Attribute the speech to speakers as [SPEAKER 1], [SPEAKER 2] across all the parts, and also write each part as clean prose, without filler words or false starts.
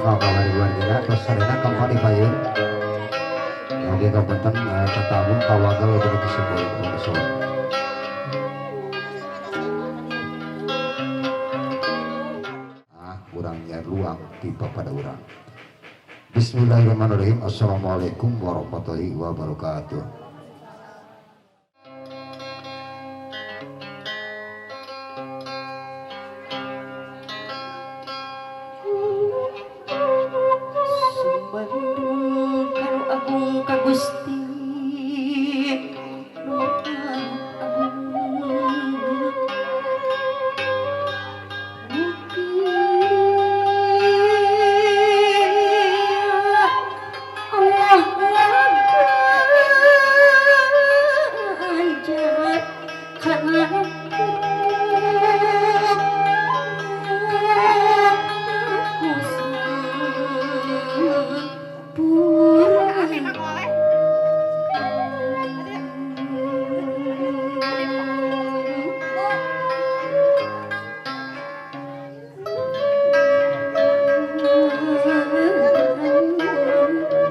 [SPEAKER 1] kabar keluarga terus sarena kembali payun oke kabupaten tetamu kawagal udah disebut langsung kurangnya luang tiba pada orang. Bismillahirrahmanirrahim. Assalamualaikum warahmatullahi wabarakatuh.
[SPEAKER 2] Sumandung karo agung ka Gusti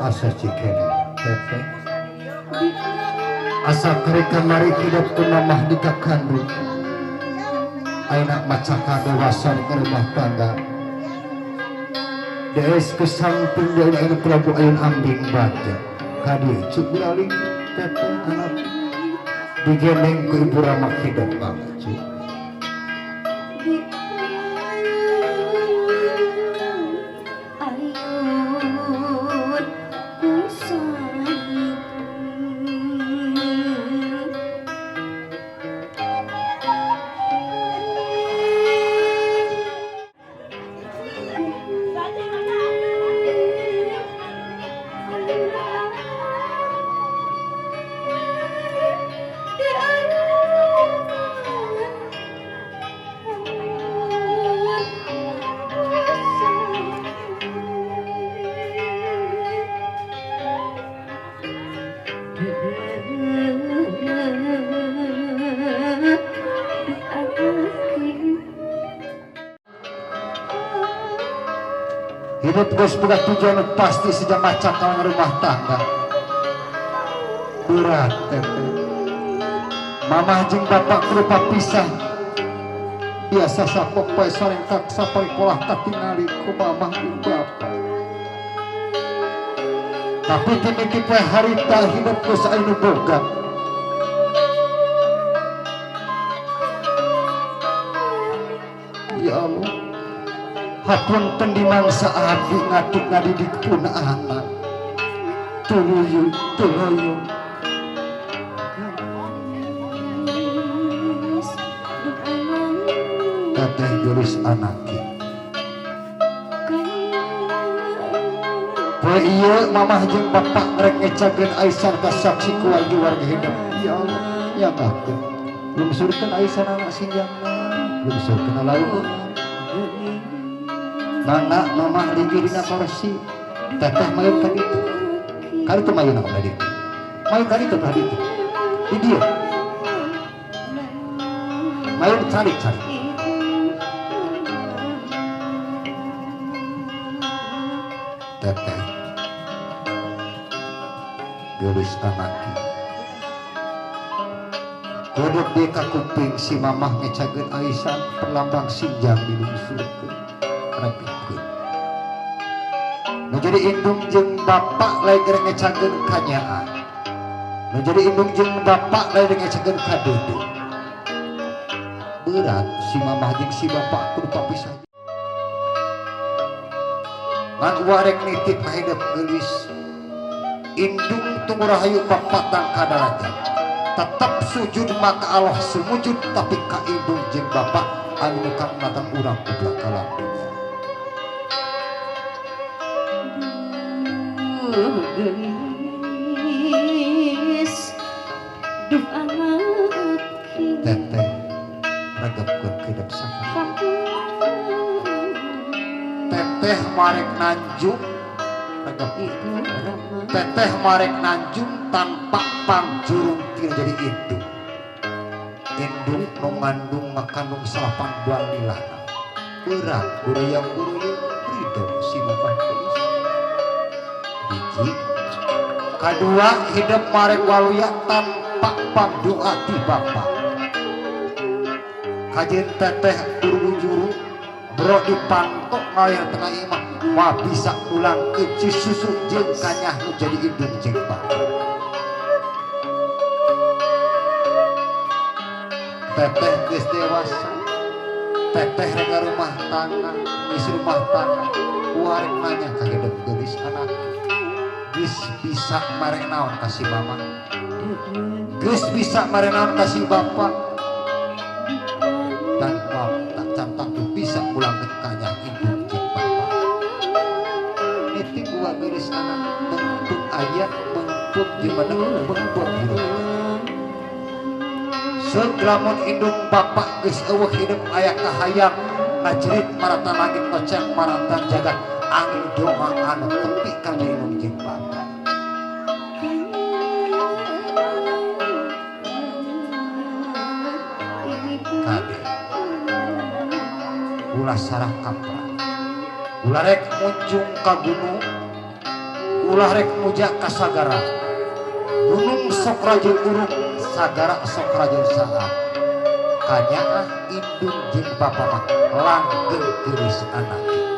[SPEAKER 1] asa cikene teteh asa kari kamari hidup ku mamah dikakandung ayeuna macaka dewasa di rumah tangga dees kesamping dari ayeuna Prabu Ayun Ambing baja kadieu cuk balik teteh anak digendeng ku ibu Rama hidup banget cuk hidup geus boga tujuan pasti sejak macak kawan rumah tangga berat teteh mamah jeung bapak berupa pisah biasa sapopoe sarengkak saparikolah katingali ku mamah jeung bapak tapi timiki poe harita hidup geus anu boga ya Allah hakun pendimang saabdi ngatuk ngadidik pun anak tuluyu teteh jurus anaki poe ieu mamah jeung bapak rek ngecageun Aisyah ka saksi keluarga warga hidup ya Allah ya kakeun lungsurkeun Aisyah anak singgangna lungsurkeun lalu mana mamah lagi dina kursi teteh mayun kan itu kali itu mayun aku tadi mayun kan itu tadi itu di dia mayun cari teteh gelis anaki kodok dia kakuping si mamah ngecageun Aisyah perlambang sinjang di lungsurkeun rapikeun nu jadi indung jeung bapak lain keur ngecageun kanyaan nu jadi indung jeung bapak lain ngecageun kadudu berat si mamah jeung si bapak kudu papisah ngan warek nitip hidup geulis indung tunggu rahayu papatang kadarajat tetap sujud maka Allah sumujud tapi ka indung jeung bapak anu kang natang urang kudu kalakunya
[SPEAKER 2] geus duh anak
[SPEAKER 1] teteh regepkeun hidup saha teteh marek nanjung regepkeun teteh marek nanjung tanpa pangjurung tina jadi indung nu ngandung ngakandung 8 buah nilana berat guruyang ridho si mamah hiji kadua hidup marek waluya tanpa pangdoa ti bapa kajen teteh juru bro dipantok ngayar tengah imah mah bisa ulang ke susu jeung kanyah nu jadi indung jeung bapa teteh geus dewasa teteh rega rumah tangga geus rumah tangga kuarek nanya ka hidup geulis anak geus bisa marek naon ka si mama geus bisa marek naon ka si bapa dan tak cantak tuh bisa pulang ke kanyah indung jeung bapa itu gua geulis anak bentuk ayat bentuk gimana bentuk hidup seglamun indung bapak geus eueuh hidup aya kahayang ngajerit maratan langit kocek maratan jagat angin doa anu tepi kana indung jeung bapak kade ulah sarah kapra ulah rek muncung ka gunung ulah rek muja ka sagara gunung sok rajeun urung sagara sok rajeun saha kanyaah indung jeung bapa mah langgeng geulis anak